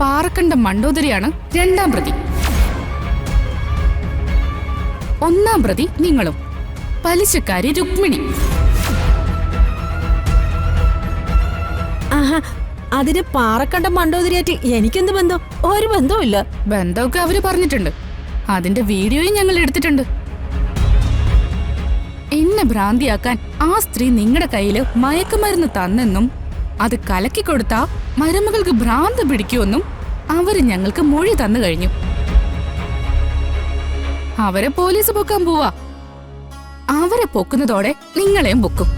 പാറക്കണ്ടം മണ്ടോദരിയാണ് രണ്ടാം പ്രതി. ഒന്നാം പ്രതി നിങ്ങളും, പലിശക്കാരി രുക്മിണി. ആഹാ, അതിന് പാറക്കണ്ടം മണ്ടോദരിയായിട്ട് എനിക്കെന്ത് ബന്ധം? ഒരു ബന്ധവുമില്ല. ബന്ധമൊക്കെ അവര് പറഞ്ഞിട്ടുണ്ട്. അതിന്റെ വീഡിയോയും ഞങ്ങൾ എടുത്തിട്ടുണ്ട്. എന്നെ ഭ്രാന്തിയാക്കാൻ ആ സ്ത്രീ നിങ്ങളുടെ കയ്യില് മയക്കുമരുന്ന് തന്നെന്നും അത് കലക്കി കൊടുത്താ മരുമകൾക്ക് ഭ്രാന്ത് പിടിക്കുമെന്നും അവര് ഞങ്ങൾക്ക് മൊഴി തന്നു കഴിഞ്ഞു. അവരെ പോലീസ് പൊക്കാൻ പോവാ. അവരെ പൊക്കുന്നതോടെ നിങ്ങളെയും പൊക്കും.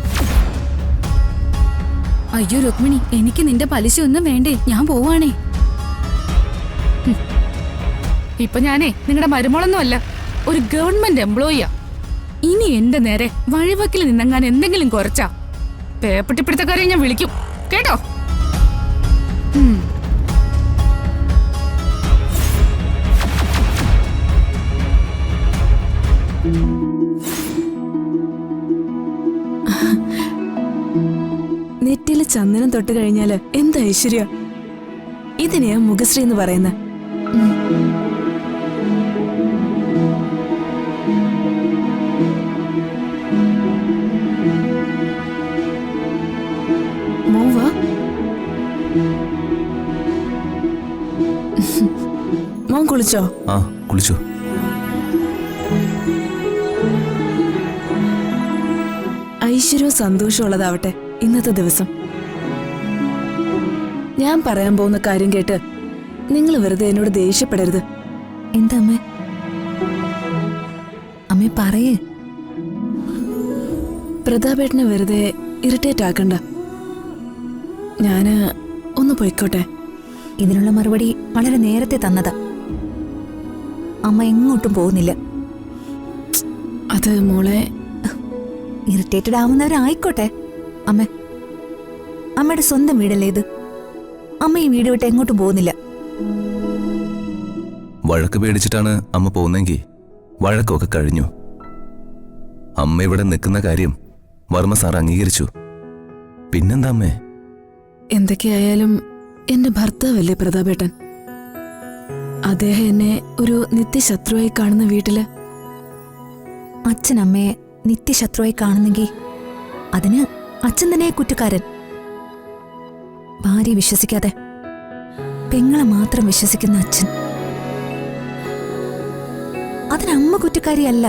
അയ്യോ രുക്മിണി, എനിക്ക് നിന്റെ പലിശ ഒന്നും വേണ്ടേ, ഞാൻ പോവാണേ. ഇപ്പൊ ഞാനേ നിങ്ങളുടെ മരുമോളൊന്നും അല്ല, ഒരു ഗവൺമെന്റ് എംപ്ലോയിയാ. ഇനി എന്റെ നേരെ വഴിവക്കിൽ നിന്നെങ്ങാൻ എന്തെങ്കിലും കുറച്ചാ പേപ്പട്ടിപ്പിടുത്തക്കാരെ ഞാൻ വിളിക്കും, കേട്ടോ? നെറ്റില് ചന്ദനം തൊട്ട് കഴിഞ്ഞാല് എന്ത് ഐശ്വര്യ! ഇതിനെയാ മുഖശ്രീ എന്ന് പറയുന്നത്. മോൻ കുളിച്ചോ? ആ, കുളിച്ചു. ഐശ്വര്യവും സന്തോഷവും ഉള്ളതാവട്ടെ ഇന്നത്തെ ദിവസം. ഞാൻ പറയാൻ പോകുന്ന കാര്യം കേട്ട് നിങ്ങൾ വെറുതെ എന്നോട് ദേഷ്യപ്പെടരുത്. എന്താ അമ്മേ? അമ്മേ പറയേ. പ്രതാപേട്ടനെ വെറുതെ ഇറിറ്റേറ്റ് ആക്കണ്ട. ഞാന് ഒന്ന് പോയിക്കോട്ടെ. ഇതിനുള്ള മറുപടി വളരെ നേരത്തെ തന്നതാ. അമ്മ എങ്ങോട്ടും പോകുന്നില്ല. അത് മോളെ, ഇറിറ്റേറ്റഡ് ആവുന്നവരായിക്കോട്ടെ. അമ്മയുടെ സ്വന്തം വീടല്ലേ ഇത്. അമ്മ ഈ വീട് വിട്ട് എങ്ങോട്ടും പോകുന്നില്ല. വഴക്ക് പേടിച്ചിട്ടാണ് അമ്മ പോകുന്നെങ്കിൽ വഴക്കൊക്കെ കഴിഞ്ഞു. അമ്മ ഇവിടെ നിൽക്കുന്ന കാര്യം വർമ്മ സാർ അംഗീകരിച്ചു. പിന്നെന്താ അമ്മേ? എന്തൊക്കെയായാലും എന്റെ ഭർത്താവല്ലേ പ്രതാപേട്ടൻ. അദ്ദേഹം എന്നെ ഒരു നിത്യശത്രുവായി കാണുന്ന വീട്ടില് അച്ഛൻ അമ്മയെ നിത്യശത്രുവായി കാണുന്നെങ്കിൽ അതിന് അച്ഛൻ തന്നെ കുറ്റക്കാരൻ. ഭാര്യ വിശ്വസിക്കാതെ പെങ്ങളെ മാത്രം വിശ്വസിക്കുന്ന അച്ഛൻ, അതിനമ്മ കുറ്റക്കാരിയല്ല.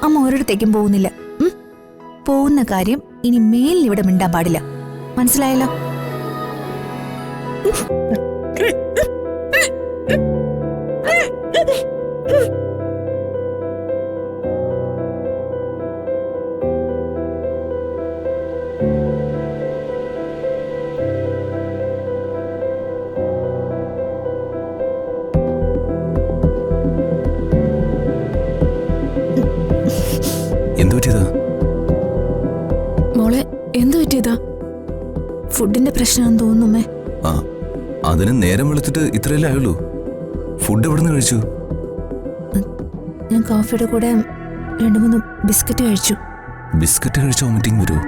അമ്മ ഒരിടത്തേക്കും പോകുന്നില്ല. പോകുന്ന കാര്യം ഇനി മേലിൽ ഇവിടെ മിണ്ടാൻ പാടില്ല. മനസ്സിലായല്ലോ? മോളെ, എന്തു പറ്റിയതാ? ഫുഡിന്റെ പ്രശ്നമാണെന്ന് തോന്നുന്നേ. ആ, അതിന് നേരം വെളുത്തിട്ട് ഇത്രയല്ലേ ആയുള്ളൂ. ഫുഡ് എവിടെ നിന്ന് കഴിച്ചു? ഞാൻ കോഫിയുടെ കൂടെ 2-3 ബിസ്ക്കറ്റ് കഴിച്ചു. ബിസ്ക്കറ്റ് കഴിച്ച വോമിറ്റിംഗ് വരുമോ?